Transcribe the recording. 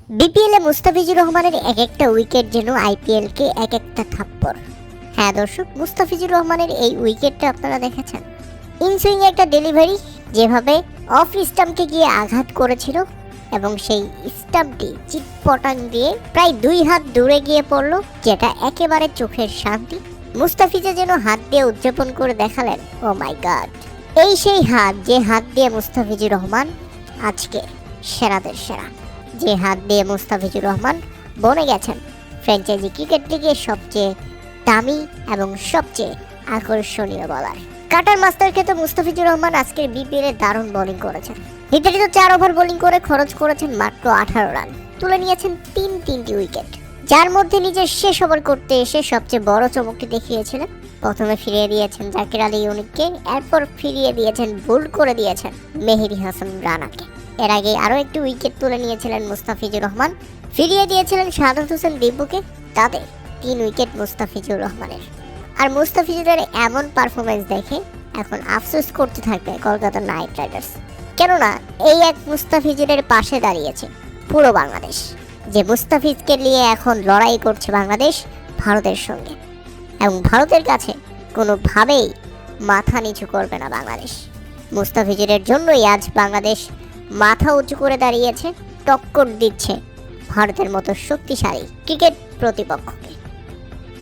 বিপিএলে মুস্তাফিজুর রহমানের এক একটা উইকেট যেন আইপিএলকে এক একটা থাপ্পড়। হ্যাঁ দর্শক, মুস্তাফিজুর রহমানের এই উইকেটটা আপনারা দেখেছেন। ইনসুইং একটা ডেলিভারি যেভাবে অফ স্টাম্পকে গিয়ে আঘাত করেছিল এবং সেই স্টাম্পটি চিটপটাং দিয়ে প্রায় 2 হাত দূরে গিয়ে পড়লো, যেটা একেবারে চোখের শান্তি। মুস্তাফিজা যেন হাত দিয়ে উদযাপন করে দেখালেন, ও মাই গড। এই সেই হাত, যে হাত দিয়ে মুস্তাফিজুর রহমান আজকে সেরাদের সেরা, যে হাত দিয়ে মুস্তাফিজুর রহমান বনে গেছেন ফ্র্যাঞ্চাইজি ক্রিকেট লিগের সবচেয়ে দামি এবং সবচেয়ে আকর্ষণীয় বলার। কাটার মাস্টারকে তো মুস্তাফিজুর রহমান আজকের বিপিএল এ দারুণ বোলিং করেছেন। নির্ধারিত 4 ওভার বোলিং করে খরচ করেছেন মাত্র 18 রান, তুলে নিয়েছেন তিনটি উইকেট, যার মধ্যে নিজের শেষ ওভার করতে এসে সবচেয়ে বড় চমকটি দেখিয়েছিলেন। প্রথমে ফিরিয়ে দিয়েছেন জাকির আলী ইউনিককে, এরপর ফিরিয়ে দিয়েছেন, ভুল করে দিয়েছেন মেহেদী হাসান রানাকে। এর আগে আরও একটি উইকেট তুলে নিয়েছিলেন মুস্তাফিজুর রহমান, ফিরিয়ে দিয়েছিলেন শাহাদাত হোসেন দিব্যকে। তাদের 3 উইকেট মুস্তাফিজুর রহমানের। আর মুস্তাফিজুরের এমন পারফরমেন্স দেখে এখন আফসোস করতে থাকবে কলকাতা নাইট রাইডার্স, কেননা এই এক মুস্তাফিজুরের পাশে দাঁড়িয়েছে পুরো বাংলাদেশ। যে মুস্তাফিজকে নিয়ে এখন লড়াই করছে বাংলাদেশ ভারতের সঙ্গে, এবং ভারতের কাছে কোনোভাবেই মাথা নিচু করবে না বাংলাদেশ। মুস্তাফিজুরের জন্যই আজ বাংলাদেশ মাথা উঁচু করে দাঁড়িয়েছে, টক্কর দিচ্ছে ভারতের মতো শক্তিশালী ক্রিকেট প্রতিপক্ষ।